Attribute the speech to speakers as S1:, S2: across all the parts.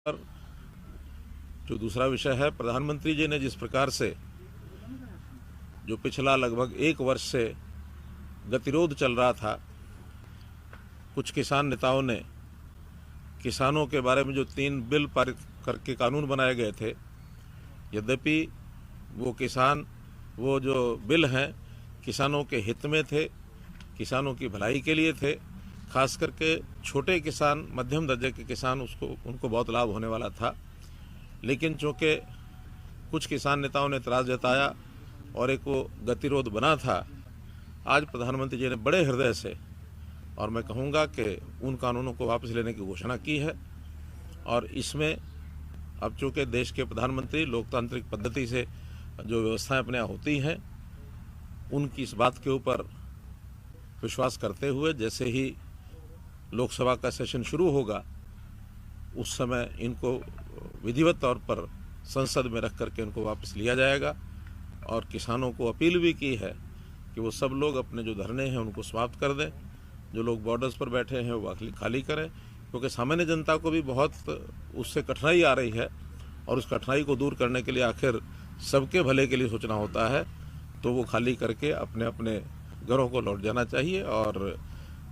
S1: पर जो दूसरा विषय है, प्रधानमंत्री जी ने जिस प्रकार से जो पिछला लगभग 1 वर्ष से गतिरोध चल रहा था, कुछ किसान नेताओं ने किसानों के बारे में जो 3 बिल पारित करके कानून बनाए गए थे, यद्यपि वो जो बिल हैं किसानों के हित में थे, किसानों की भलाई के लिए थे, खास करके छोटे किसान, मध्यम दर्जे के किसान उनको बहुत लाभ होने वाला था। लेकिन चूँकि कुछ किसान नेताओं ने एतराज़ जताया और एक वो गतिरोध बना था, आज प्रधानमंत्री जी ने बड़े हृदय से, और मैं कहूँगा कि उन कानूनों को वापस लेने की घोषणा की है। और इसमें अब चूँकि देश के प्रधानमंत्री लोकतांत्रिक पद्धति से जो व्यवस्थाएं अपने यहाँ होती हैं, उनकी इस बात के ऊपर विश्वास करते हुए जैसे ही लोकसभा का सेशन शुरू होगा, उस समय इनको विधिवत तौर पर संसद में रख करके इनको वापस लिया जाएगा। और किसानों को अपील भी की है कि वो सब लोग अपने जो धरने हैं उनको समाप्त कर दें, जो लोग बॉर्डर्स पर बैठे हैं वो खाली करें, क्योंकि सामान्य जनता को भी बहुत उससे कठिनाई आ रही है और उस कठिनाई को दूर करने के लिए आखिर सबके भले के लिए सोचना होता है। तो वो खाली करके अपने अपने घरों को लौट जाना चाहिए और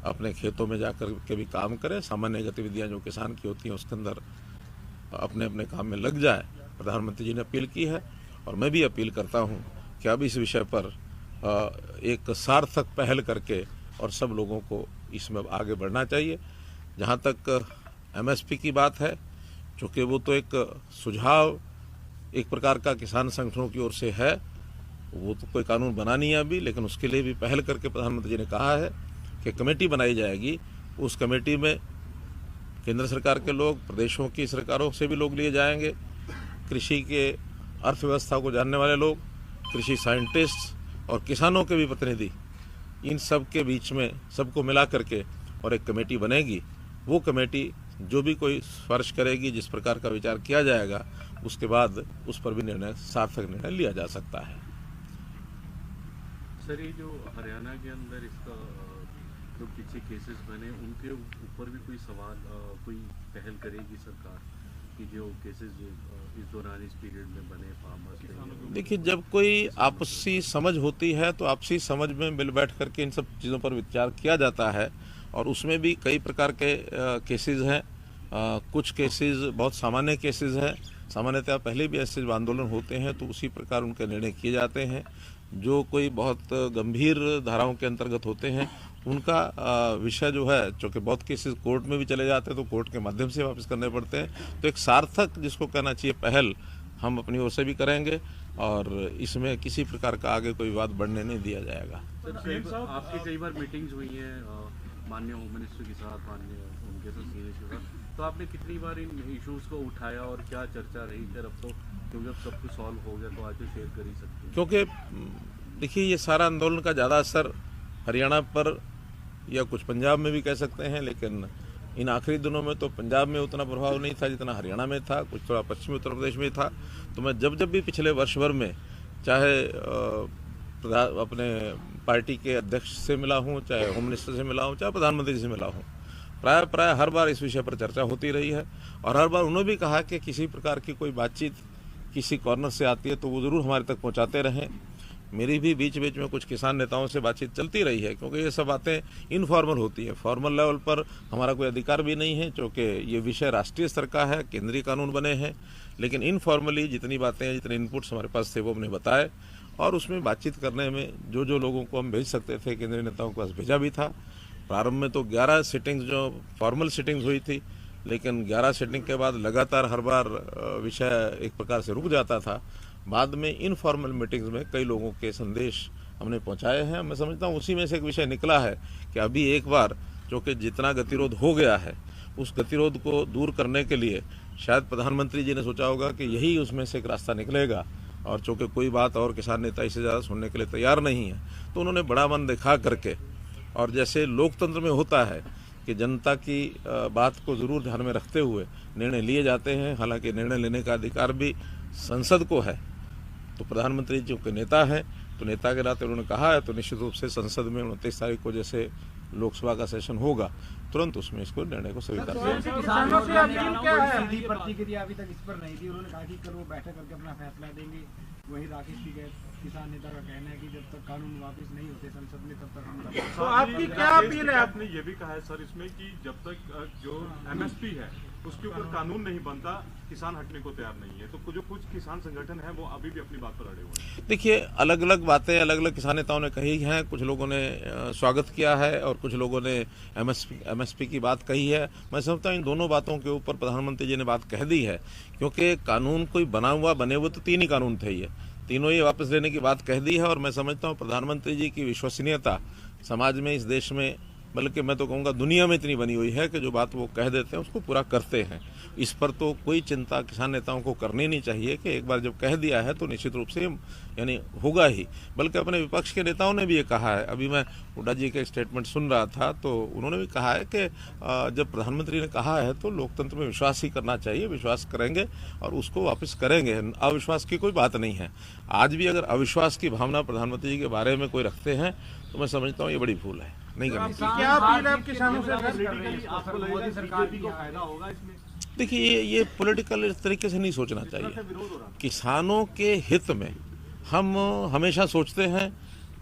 S1: अपने खेतों में जाकर के भी काम करें। सामान्य गतिविधियां जो किसान की होती हैं उसके अंदर अपने अपने काम में लग जाए, प्रधानमंत्री जी ने अपील की है। और मैं भी अपील करता हूं कि अब इस विषय पर एक सार्थक पहल करके और सब लोगों को इसमें आगे बढ़ना चाहिए। जहां तक MSP की बात है, चूँकि वो तो एक सुझाव एक प्रकार का किसान संगठनों की ओर से है, वो तो कोई कानून बना नहीं है अभी, लेकिन उसके लिए भी पहल करके प्रधानमंत्री जी ने कहा है कि कमेटी बनाई जाएगी। उस कमेटी में केंद्र सरकार के लोग, प्रदेशों की सरकारों से भी लोग लिए जाएंगे, कृषि के अर्थव्यवस्था को जानने वाले लोग, कृषि साइंटिस्ट और किसानों के भी प्रतिनिधि, इन सब के बीच में सबको मिला करके और एक कमेटी बनेगी। वो कमेटी जो भी कोई सिफारिश करेगी, जिस प्रकार का विचार किया जाएगा, उसके बाद उस पर भी सार्थक निर्णय लिया जा सकता है।
S2: सर, ये जो हरियाणा के अंदर इसका जो पीछे केसेस बने, उनके ऊपर भी कोई सवाल, कोई पहल करेगी सरकार कि जो केसेस इस दौरान इस पीरियड में बने फार्मर्स?
S1: देखिए, जब कोई आपसी समझ होती है तो आपसी समझ में मिल बैठ करके इन सब चीज़ों पर विचार किया जाता है। और उसमें भी कई प्रकार के केसेस हैं। कुछ केसेस बहुत सामान्य केसेस हैं, सामान्यतः पहले भी ऐसे आंदोलन होते हैं तो उसी प्रकार उनके निर्णय किए जाते हैं। जो कोई बहुत गंभीर धाराओं के अंतर्गत होते हैं उनका विषय जो है, चूँकि बहुत केसेस कोर्ट में भी चले जाते हैं तो कोर्ट के माध्यम से वापस करने पड़ते हैं। तो एक सार्थक, जिसको कहना चाहिए, पहल हम अपनी ओर से भी करेंगे और इसमें किसी प्रकार का आगे कोई विवाद बढ़ने नहीं दिया जाएगा।
S2: आपकी कई बार मीटिंग्स हुई हैं माननीय होम मिनिस्टर के साथ, माननीय उनके सीनियर के साथ, तो आपने कितनी बार इन इश्यूज को उठाया और क्या चर्चा रही? फिर अब तो क्योंकि अब सब कुछ सॉल्व हो गया तो आज तो शेयर कर ही सकते हैं।
S1: क्योंकि देखिए, ये सारा आंदोलन का ज़्यादा असर हरियाणा पर या कुछ पंजाब में भी कह सकते हैं, लेकिन इन आखिरी दिनों में तो पंजाब में उतना प्रभाव नहीं था जितना हरियाणा में था, कुछ थोड़ा पश्चिमी उत्तर प्रदेश में था। तो मैं जब भी पिछले वर्ष भर में चाहे अपने पार्टी के अध्यक्ष से मिला हूँ, चाहे होम मिनिस्टर से मिला हूँ, चाहे प्रधानमंत्री से मिला हूँ, प्राय हर बार इस विषय पर चर्चा होती रही है। और हर बार उन्होंने भी कहा कि किसी प्रकार की कोई बातचीत किसी कॉर्नर से आती है तो वो ज़रूर हमारे तक पहुँचाते रहें। मेरी भी बीच बीच में कुछ किसान नेताओं से बातचीत चलती रही है, क्योंकि ये सब बातें इनफॉर्मल होती है। फॉर्मल लेवल पर हमारा कोई अधिकार भी नहीं है, क्योंकि ये विषय राष्ट्रीय स्तर का है, केंद्रीय कानून बने हैं। लेकिन इनफॉर्मली जितनी बातें हैं, जितने इनपुट्स हमारे पास थे, वो हमने बताए और उसमें बातचीत करने में जो लोगों को हम भेज सकते थे, केंद्रीय नेताओं के पास भेजा भी था। प्रारंभ में तो 11 सिटिंग्स जो फॉर्मल सिटिंग्स हुई थी, लेकिन 11 सिटिंग के बाद लगातार हर बार विषय एक प्रकार से रुक जाता था। बाद में इनफॉर्मल मीटिंग्स में कई लोगों के संदेश हमने पहुंचाए हैं। मैं समझता हूं उसी में से एक विषय निकला है कि अभी एक बार चूँकि जितना गतिरोध हो गया है, उस गतिरोध को दूर करने के लिए शायद प्रधानमंत्री जी ने सोचा होगा कि यही उसमें से एक रास्ता निकलेगा। और चूँकि कोई बात और किसान नेता इससे ज़्यादा सुनने के लिए तैयार नहीं है, तो उन्होंने बड़ा मन दिखा करके, और जैसे लोकतंत्र में होता है कि जनता की बात को ज़रूर ध्यान में रखते हुए निर्णय लिए जाते हैं, हालांकि निर्णय लेने का अधिकार भी संसद को है। तो प्रधानमंत्री जी के नेता हैं, तो नेता के नाते उन्होंने कहा है, तो निश्चित रूप से संसद में 29 तारीख को जैसे लोकसभा का सेशन होगा तुरंत उसमें इसको निर्णय को स्वीकार किया।
S3: किसानों से अपील क्या है? सीधी प्रतिक्रिया अभी तक इस पर नहीं दी। उन्होंने कहा कि कल वो बैठक करके अपना फैसला देंगे। वही राकेश टिकैत किसान नेता का कहना है कि जब तक कानून वापस नहीं होते संसद में तब तक हम।
S4: तो आपकी क्या अपील है? आपने ये भी कहा है सर इसमें कि जब तक जो MSP है उसके ऊपर कानून नहीं बनता किसान हटने को तैयार नहीं है। तो जो कुछ किसान संगठन है वो अभी भी अपनी बात पर अड़े हुए हैं।
S1: देखिए, अलग अलग बातें अलग अलग किसान नेताओं ने कही हैं। कुछ लोगों ने स्वागत किया है और कुछ लोगों ने MSP की बात कही है। मैं समझता हूँ इन दोनों बातों के ऊपर प्रधानमंत्री जी ने बात कह दी है, क्योंकि कानून कोई बने हुए तो 3 ही कानून थे, ये तीनों ही वापस लेने की बात कह दी है। और मैं समझता हूँ प्रधानमंत्री जी की विश्वसनीयता समाज में, इस देश में, बल्कि मैं तो कहूँगा दुनिया में इतनी बनी हुई है कि जो बात वो कह देते हैं उसको पूरा करते हैं। इस पर तो कोई चिंता किसान नेताओं को करनी नहीं चाहिए कि एक बार जब कह दिया है तो निश्चित रूप से यानी होगा ही। बल्कि अपने विपक्ष के नेताओं ने भी ये कहा है। अभी मैं हुड्डा जी के स्टेटमेंट सुन रहा था तो उन्होंने भी कहा है कि जब प्रधानमंत्री ने कहा है तो लोकतंत्र में विश्वास ही करना चाहिए, विश्वास करेंगे और उसको वापस करेंगे। अविश्वास की कोई बात नहीं है। आज भी अगर अविश्वास की भावना प्रधानमंत्री जी के बारे में कोई रखते हैं तो मैं समझता हूँ ये बड़ी भूल है, नहीं करनी चाहिए।
S3: क्या अपील है किसानों से?
S4: आपको मोदी सरकार को फायदा होगा इसमें?
S1: देखिए, ये पॉलिटिकल इस तरीके से नहीं सोचना चाहिए। किसानों के हित में हम हमेशा सोचते हैं,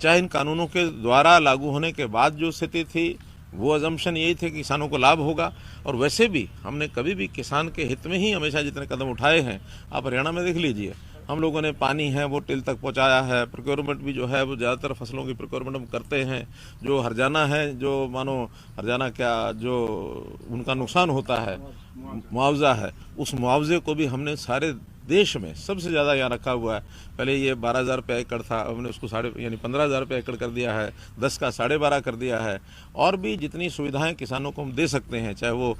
S1: चाहे इन कानूनों के द्वारा लागू होने के बाद जो स्थिति थी वो अजम्पशन यही थे कि किसानों को लाभ होगा। और वैसे भी हमने कभी भी किसान के हित में ही हमेशा जितने कदम उठाए हैं, आप हरियाणा में देख लीजिए, हम लोगों ने पानी है वो टिल तक पहुंचाया है। प्रोक्योरमेंट भी जो है वो ज़्यादातर फसलों की प्रोक्योरमेंट हम करते हैं। जो हरजाना है, जो मानो हरजाना क्या, जो उनका नुकसान होता है, मुआवजा है, उस मुआवजे को भी हमने सारे देश में सबसे ज़्यादा यहाँ रखा हुआ है। पहले ये 12,000 रुपये एकड़ था, हमने उसको 15,000 रुपये एकड़ कर दिया है, 10 का 12.5 कर दिया है। और भी जितनी सुविधाएं किसानों को हम दे सकते हैं, चाहे वो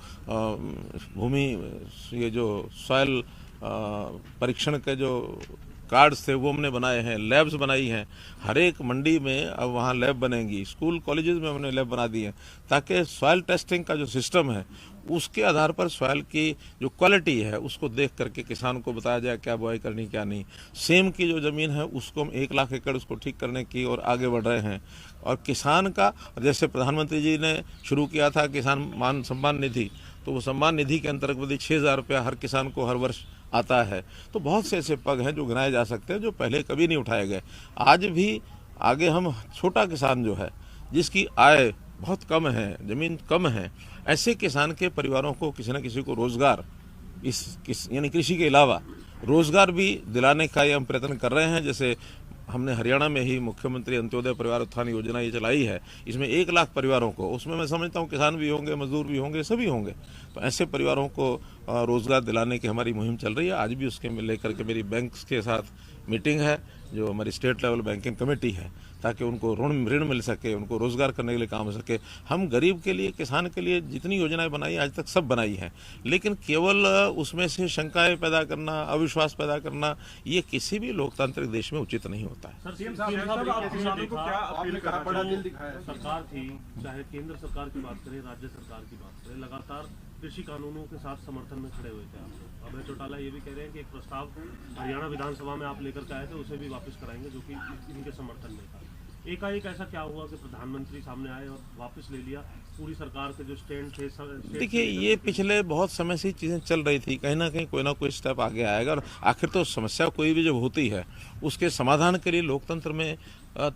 S1: भूमि, ये जो सॉयल परीक्षण के जो कार्ड्स थे वो हमने बनाए हैं, लैब्स बनाई हैं। हर एक मंडी में अब वहाँ लैब बनेंगी, स्कूल कॉलेजेस में हमने लैब बना दी है, ताकि सॉयल टेस्टिंग का जो सिस्टम है उसके आधार पर सॉयल की जो क्वालिटी है उसको देख करके किसान को बताया जाए क्या बुआई करनी क्या नहीं। सेम की जो ज़मीन है उसको हम 1 लाख एकड़ उसको ठीक करने की और आगे बढ़ रहे हैं। और किसान का, जैसे प्रधानमंत्री जी ने शुरू किया था किसान मान सम्मान निधि, तो वो सम्मान निधि के अंतर्गत 6,000 रुपया हर किसान को हर वर्ष आता है। तो बहुत से ऐसे पग हैं जो गिनाए जा सकते हैं जो पहले कभी नहीं उठाए गए। आज भी आगे हम छोटा किसान जो है, जिसकी आय बहुत कम है, ज़मीन कम है, ऐसे किसान के परिवारों को किसी न किसी को रोज़गार, यानी कृषि के अलावा रोज़गार भी दिलाने का ये हम प्रयत्न कर रहे हैं। जैसे हमने हरियाणा में ही मुख्यमंत्री अंत्योदय परिवार उत्थान योजना ये चलाई है, इसमें 1 लाख परिवारों को, उसमें मैं समझता हूँ किसान भी होंगे, मजदूर भी होंगे, सभी होंगे, तो ऐसे परिवारों को रोज़गार दिलाने की हमारी मुहिम चल रही है। आज भी उसके लेकर के मेरी बैंक्स के साथ मीटिंग है, जो हमारी स्टेट लेवल बैंकिंग कमेटी है, ताकि उनको ऋण मिल सके, उनको रोज़गार करने के लिए काम हो सके। हम गरीब के लिए, किसान के लिए जितनी योजनाएं बनाई आज तक सब बनाई हैं, लेकिन केवल उसमें से शंकाएं पैदा करना, अविश्वास पैदा करना, ये किसी भी लोकतांत्रिक देश में उचित नहीं होता है।
S2: सरकार थी, चाहे केंद्र सरकार की बात करें, राज्य सरकार की बात करें, लगातार कृषि कानूनों के साथ समर्थन में खड़े हुए थे आप लोग। अभय चौटाला ये भी कह रहे हैं कि एक प्रस्ताव हरियाणा विधानसभा में आप लेकर के आए थे, उसे भी वापस कराएंगे, जो कि इनके समर्थन में था। एकाएक ऐसा क्या हुआ कि प्रधानमंत्री सामने आए और वापस ले लिया? पूरी सरकार के जो स्टैंड थे,
S1: देखिए, ये पिछले बहुत समय से चीज़ें चल रही थी, कहीं ना कहीं कोई ना कोई स्टेप आगे आएगा। और आखिर तो समस्या कोई भी जब होती है उसके समाधान के लिए लोकतंत्र में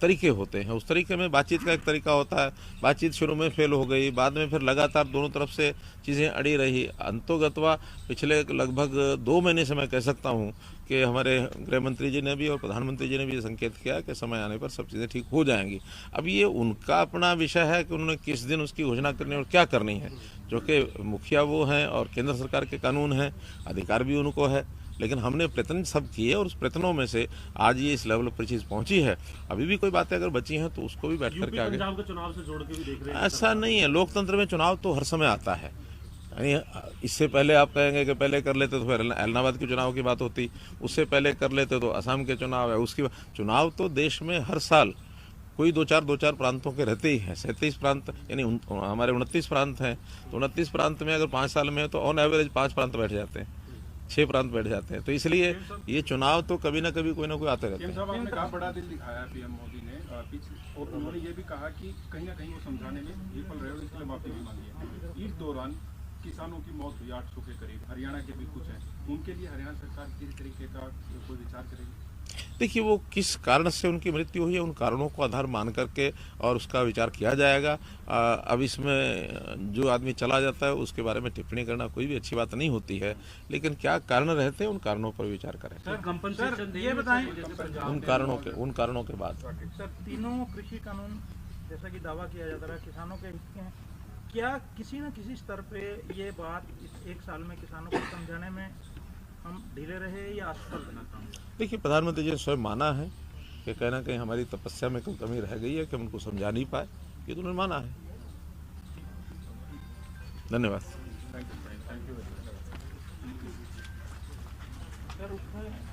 S1: तरीके होते हैं। उस तरीके में बातचीत का एक तरीका होता है। बातचीत शुरू में फेल हो गई, बाद में फिर लगातार दोनों तरफ से चीज़ें अड़ी रही। अंतोगत्वा पिछले लगभग 2 महीने से मैं कह सकता हूँ कि हमारे गृह मंत्री जी ने भी और प्रधानमंत्री जी ने भी ये संकेत किया कि समय आने पर सब चीज़ें ठीक हो जाएंगी। अब ये उनका अपना विषय है कि उन्होंने किस दिन उसकी घोषणा करनी और क्या करनी है, जो कि मुखिया वो हैं और केंद्र सरकार के कानून हैं, अधिकार भी उनको है। लेकिन हमने प्रयत्न सब किए और उस प्रयत्नों में से आज ये इस लेवल पर चीज़ पहुंची है। अभी भी कोई बातें अगर बची हैं तो उसको भी बैठ करके आगे,
S2: पंजाब के चुनाव से जोड़ के भी देख रहे हैं।
S1: ऐसा नहीं है, लोकतंत्र में चुनाव तो हर समय आता है। यानी इससे पहले आप कहेंगे कि पहले कर लेते तो फिर इलाहाबाद के चुनाव की बात होती, उससे पहले कर लेते तो असम के चुनाव है, उसकी चुनाव तो देश में हर साल कोई 2-4 प्रांतों के रहते ही हैं। 37 प्रांत, यानी हमारे 29 प्रांत हैं, तो 29 प्रांत में अगर 5 साल में है तो ऑन एवरेज 5 प्रांत बैठ जाते हैं। 6 प्रांत बैठ जाते हैं। तो इसलिए ये चुनाव तो कभी ना कभी कोई ना कोई आते रहते हैं।
S5: साहब आपने कहा बड़ा दिल दिखाया पीएम मोदी ने और उन्होंने ये भी कहा कि कहीं ना कहीं वो समझाने में विफल रहे और इसलिए माफी भी मांगी है। इस दौरान किसानों की मौत हुई 800 के करीब, हरियाणा के भी कुछ हैं, उनके लिए हरियाणा सरकार किस तरीके का कोई विचार करेगी?
S1: देखिए, वो किस कारण से उनकी मृत्यु हुई है, उन कारणों को आधार मान करके और उसका विचार किया जाएगा। अब इसमें जो आदमी चला जाता है उसके बारे में टिप्पणी करना कोई भी अच्छी बात नहीं होती है, लेकिन क्या कारण रहते हैं उन कारणों पर विचार करें।
S2: कंपनसेशन
S6: ये बताएं
S1: उन कारणों के बाद
S6: सर, तीनों कृषि कानून जैसा कि दावा किया जाता रहा किसानों के हित के हैं, क्या किसी न किसी स्तर पे ये बात इस 1 साल में किसानों को समझाने में हम ढीले रहे या असफल बना काम?
S1: देखिए, प्रधानमंत्री जी ने स्वयं माना है कि कहीं ना कहीं हमारी तपस्या में कोई कमी रह गई है कि हम उनको समझा नहीं पाए, ये तो उन्होंने माना है। धन्यवाद।
S5: Thank you.
S6: सर उसमें